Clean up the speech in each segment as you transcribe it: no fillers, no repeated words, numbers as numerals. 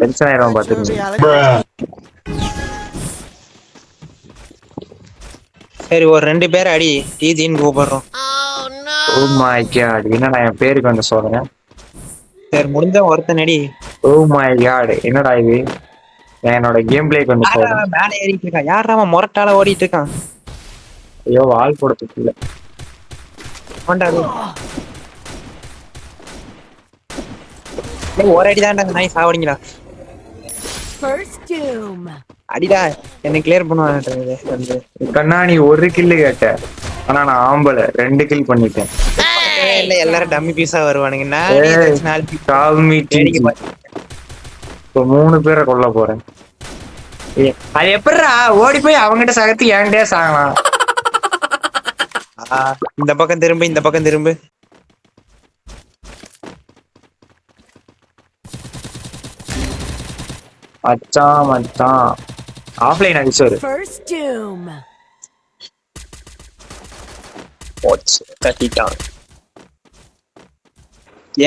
Tension ஆயிரும் பாத்துக்கோங்க. சரி ஒரு 2 பேர் அடி டிஜின்னு கூப்பிடுறோம். ஓ மை காட், என்னடா என் பேருக்கு வந்து சொல்றேன். சரி முடிஞ்சா ஒருத்தன் அடி. ஓ மை காட், என்னடா இது? என்னோட கேம் பிளே கொஞ்சம் சொல்றேன். மேல ஏறிட்டு இருக்கான். யாரா அவன் மொரட்டால ஓடிட்டு இருக்கான்? ஐயோ வால் போடுறதுக்கு இல்ல. ஒரு அடி தான்டா நாய் சாவடிங்களா. அடிடா என்ன கிளியர் பண்ணுவாங்க. கண்ணா நீ ஒரு கில்லு கேட்ட, ஆனா நான் ஆம்பளை 2 கில் பண்ணிட்டேன். இல்ல எல்லாரும் டம்மி பீஸா வருவானுங்க. இப்போ 3 பேரை கொல்ல போறேன். அது எப்படிடா ஓடி போய் அவங்கிட்ட சகத்து என்கிட்டே சாகலாம்? இந்த பக்கம் திரும்பு, இந்த பக்கம் திரும்பு. மச்சான் மச்சான் ஆஃப்லைன் அடிச்சோரு.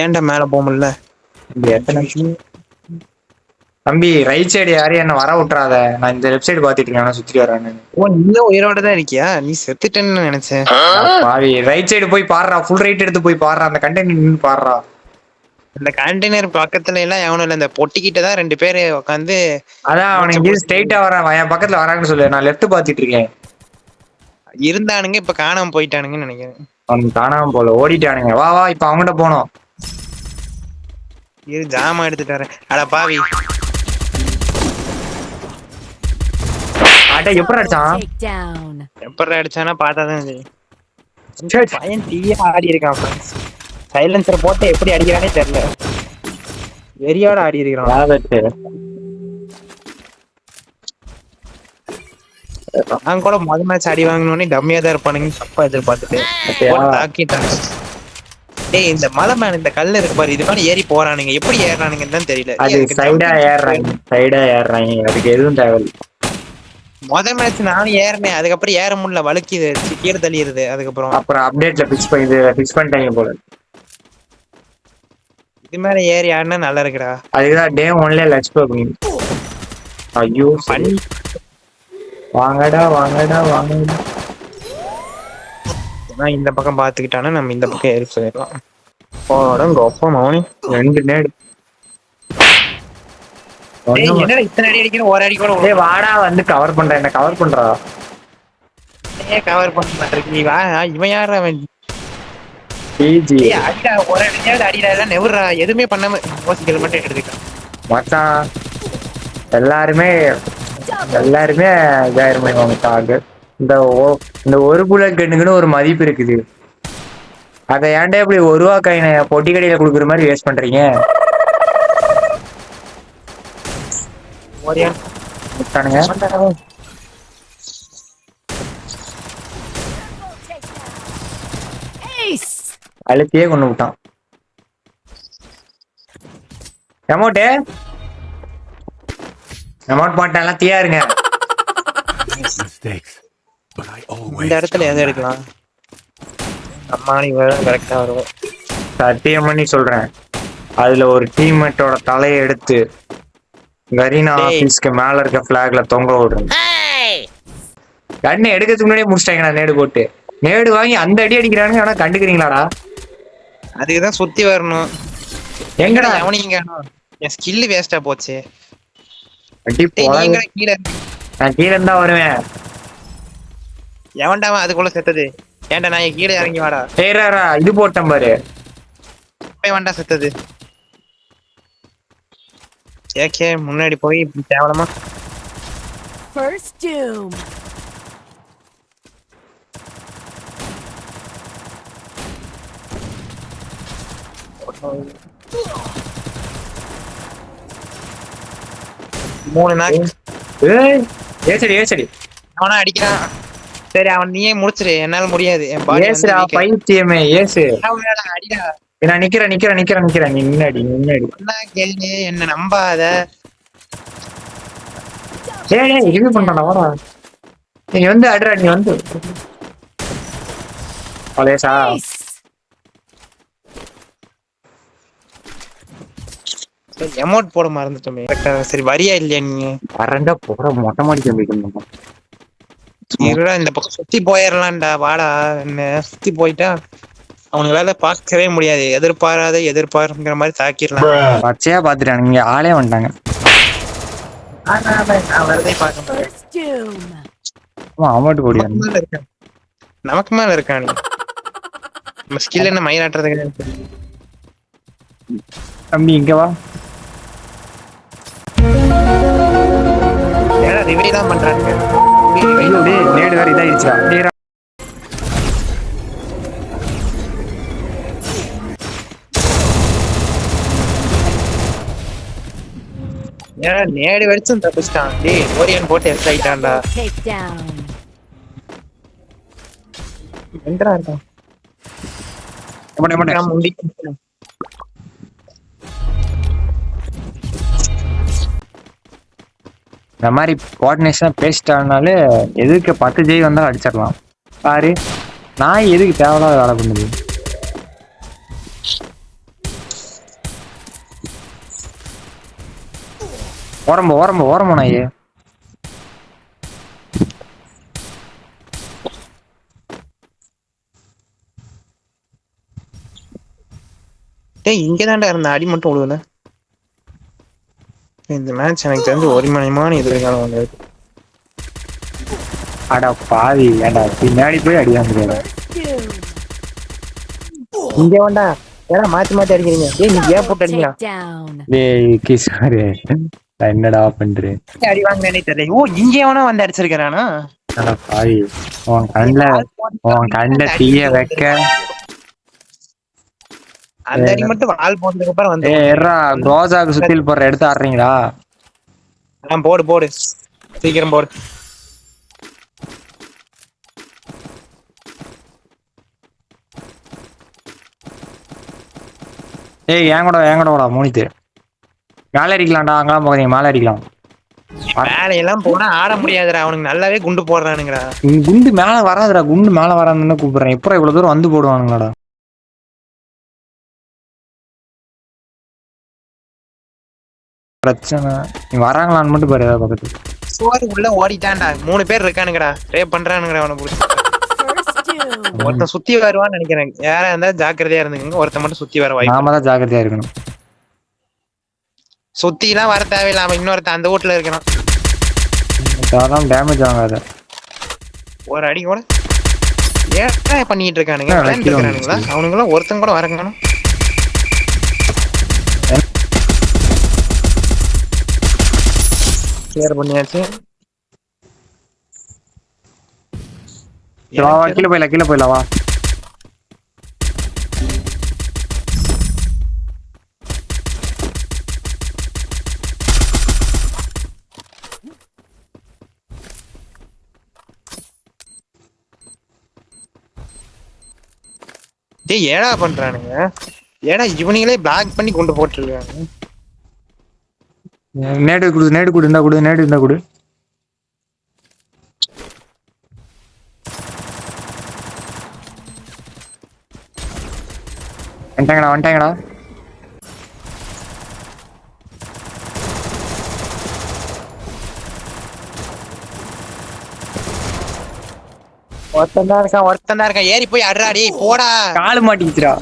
ஏன்டா மேல போக முடியல? தம்பி ரைட் சைடு யாரையும் என்ன வர விட்டுறாத. நான் இந்த லெஃப்ட் சைடு பாத்துட்டு இருக்கேன் சுத்தி வரான்னு. ஓ நீங்க உயிரோட தான் இருக்கியா? நீ செத்துட்டேன்னு நினைச்சேன். பாவி ரைட் சைடு போய் பாடுறா, ஃபுல் ரைட் எடுத்து போய் பாடுறா, அந்த கண்டெய்னர் நின்னு பாடுறா. இந்த கண்டெய்னர் பக்கத்துல எல்லாம் எவனும் இல்ல. இந்த பொட்டிக்கிட்ட தான் 2 பேரு உட்காந்து. அதான் அவனுக்கு ஸ்ட்ரைட்டா வரான், என் பக்கத்துல வரான்னு சொல்லு. நான் லெஃப்ட் பாத்துட்டு இருக்கேன். இருந்தானுங்க இப்ப காணாம போயிட்டானுங்கன்னு நினைக்கிறேன். அவன் காணாம போல ஓடிட்டானுங்க. வா வா இப்ப அவங்ககிட்ட போனோம். இரு ஜாமா எடுத்துட்டு வரேன். அட பாவி அட எப்படி அடிச்சான்? எப்படி அடிச்சானா பார்த்தாதான் தெரியும். பையன் தீயா ஆடி இருக்கான். சைலன்சர் போட்டு எப்படி அடிக்கிறானே தெரியல. வெறியோட ஆடி இருக்கிறான். நான் கூட முதல் மேட்ச் அடி வாங்கினோடனே டம்மியா தான் இருப்பானுங்க தப்பா எதிர்பார்த்துட்டு தாக்கிட்டாங்க. டேய் இந்த மலை மேல இந்த கல்லு இருக்கு பாரு, இது மாதிரி ஏறி போறானுங்க. எப்படி ஏறானுங்கன்னு தான் தெரியல. அது சைடா ஏறாங்க, அதுக்கு எதுவும் தேவையில்லை. முதல் மேட்ச் நானும் ஏறினேன், அதுக்கப்புறம் ஏற முடியல, வழுக்கிது, கீழே தள்ளிடுது. அதுக்கப்புறம் அப்டேட்ல ஃபிக்ஸ் பண்ணிட்டாங்க போல. இது மேல ஏறி ஆடினா நல்லா இருக்குடா. அதுதான் டே 1ல லட்ச் பண்ணி. ஐயோ பண்ணி வாங்கடா வாங்கடா வாங்கடா. நான் இந்த பக்கம் பாத்துக்கிட்டானே நம்ம இந்த பக்கம் ஏறி போயிடலாம். போடங்க ஒப்ப மௌனி 2 நேடு. என்னடா இத்தனை அடி அடிக்கிற? ஒரு அடி கூட. டேய் வாடா வந்து கவர் பண்றேன், என்ன கவர் பண்றா. கவர் பண்ண மாட்டேங்க நீ. வா இவன் யாரா அவன்? அடிடா ஒரு அடியாவது அடிடா. எல்லாம் நெவுறா எதுவுமே பண்ணாம ஓசிக்கல் மட்டும் எடுத்துக்கிட்டான். மச்சான் எல்லாருமே இதாயிருமே வாங்கிட்டாங்க. இந்த ஒரு புல்லட் கண்ணுக்குன்னு ஒரு மதிப்பு இருக்குது. அதை ஏன்டா இப்படி ஒரு ரூபா காயினை பொட்டி கடையில குடுக்குற மாதிரி வேஸ்ட் பண்றீங்க? அழுத்தியே கொண்டு விட்டான். அமௌண்ட் மாட்டேன் எல்லாம் தீயா இருங்க. இந்த இடத்துல எதை எடுக்கலாம்? அம்மா நீ கரெக்டா வருவோம். சத்தியம் பண்ணி சொல்றேன், அதுல ஒரு டீம்மேட்டோட தலையை எடுத்து கரீனா ஆபீஸ்க்கு மேல இருக்க பிளாக்ல தொங்க விடுறேன். கண்ணு எடுக்கிறதுக்கு முன்னாடியே முடிச்சிட்டாங்க. நேடு போட்டு நேடு வாங்கி அந்த அடி அடிக்கிறானுங்க. ஆனா கண்டுக்கிறீங்களாடா? அதுக்குதான் சுத்தி வரணும். எங்கடா அவனிங்க என் ஸ்கில் வேஸ்டா போச்சு. நான் கீழே இருந்தா வருவேன். எவன்டாவன் அதுக்குள்ள செத்தது? ஏன்டா நான் கீழே இறங்கி வாடா. ஏறாரா இது போட்டேன் பாரு. வேண்டா செத்தது. ஏகே முன்னாடி போய் தேவலமா மூணு நாக்கு. ஏசடி அவனா அடிக்கிறான். சரி அவன் நீயே முடிச்சிரு, என்னால முடியாது. என் பாடி பைத்தியமே ஏசு. அடிடா. நான் நிக்கிறேன் நீ முன்னாடி கேள்வி என்ன நம்பாத. ரிவ்யூ பண்றா வாடா. நீ வந்து அட்ரா, நீ வந்து எமௌண்ட் போட மறந்துட்டோமே. சரி வரியா இல்லையா நீங்க? கரண்டா போற மொட்டை மாடிக்கு வந்துட்டு இருடா இந்த பக்கம் சுத்தி போயிடலாம்டா, வாடா. என்ன சுத்தி போயிட்டா அவனுக்கு வேலை பார்க்கவே முடியாது. எதிர்பாருங்கிற மாதிரி தாக்கிடலாம். பச்சையா பாத்துட்டாங்க, இங்க ஆளே வந்துட்டாங்க. நான் வரதே பார்க்க மாட்டேன். அமௌண்ட் போடியா நமக்கு மேல இருக்கானு நம்ம ஸ்கில் என்ன மயிலாட்டுறது கிடையாது. தம்பி இங்க வா. ஏடா ரிவே தான் பண்றாங்க. ஐயோ டேய், நேடு வேற இதாயிடுச்சா. ஏடா நேடு வரைச்சும் தப்பிச்சிட்டான். டேய் ஓரியன் போட்டு எஸ் ஆயிட்டான்டா. எங்கடா இருக்கான்? நான் முந்தி இந்த மாதிரி கோஆர்டினேஷன் பேசிட்டாருனாலே எதுக்கு 10 ஜெய் வந்தாலும் அடிச்சிடலாம். பாரு நாய் எதுக்கு தேவையில்லாத வேலை பண்ணுது. ஓரம்பு நாயே. டேய் இங்கதான்டா இருந்த, அடி மட்டும் விழுவல. இந்த மேட்ச் எனக்கு தெரிஞ்சு ஒரு மணிமான எதிர்காலம் வந்து. அடா பாவி, ஏடா பின்னாடி போய் அடிக்க முடியாது. இங்க வேண்டா, ஏடா மாத்தி அடிக்கிறீங்க. டேய் நீ ஏன் போட்டு அடிக்கிறா? டேய் கிஷோரே, என்னடா பண்றேன்? அடி வாங்கினே தெரியல. ஓ இங்க எவனோ வந்து அடிச்சிருக்கானா? அடா பாவி, உன் கண்ணுல தீய வைக்க. அந்த அடி மட்டும் வால் போட்டதுக்கு அப்புறம் வந்து. ஏறா ரோஜாக்கு சுத்தில் போற எடுத்து ஆடுறீங்களா? போடு சீக்கிரம் போடு. ஏய் என் கூட வாடா மோனித்து. மேல அடிக்கலாம்டா, அங்கெல்லாம் போகாதீங்க, மேல அடிக்கலாம். மேலையெல்லாம் போனா ஆட முடியாதுடா, அவனுக்கு நல்லாவே குண்டு போடுறானுங்கடா. குண்டு மேல வராதுடா, குண்டு மேல வராதுன்னு கூப்பிடுறேன். எப்பறம் இவ்வளவு தூரம் வந்து போடுவானுங்களாடா? பிரச்சனை நீ வராங்களான்னு மட்டும் பாரு. பக்கத்து சோறு உள்ள ஓடிட்டான்டா. 3 பேர் இருக்கானுங்கடா, ரேப் பண்றானுங்கடா அவனை புடிச்சு. ஒருத்தன் சுத்தி வருவான்னு நினைக்கிறேன். யாரா இருந்தா ஜாக்கிரதையா இருந்துங்க. ஒருத்தன் மட்டும் சுத்தி வர வாய்ப்பு. நாம தான் ஜாக்கிரதையா இருக்கணும். சுத்தி எல்லாம் வர தேவையில்லாம இன்னொருத்தன் அந்த வீட்டுல இருக்கணும். டேமேஜ் ஆகாத ஒரு அடி கூட ஏன் பண்ணிட்டு இருக்கானுங்க? அவனுங்களாம் ஒருத்தன் கூட வரங்கணும். ஷேர் பண்ணியாச்சு. கீழே போயிடலாம் வா. டேய் ஏடா பண்றானுங்க? ஏடா இவனுங்களே பிளாக் பண்ணி கொண்டு போட்டுருக்காங்க. நேடு குடு இருந்தா குடு. வந்துட்டாங்கடா. ஒருத்தன் தான் இருக்கான். ஏறி போய் அட்ராடி போடா. காலு மாட்டிக்கிச்சுடா.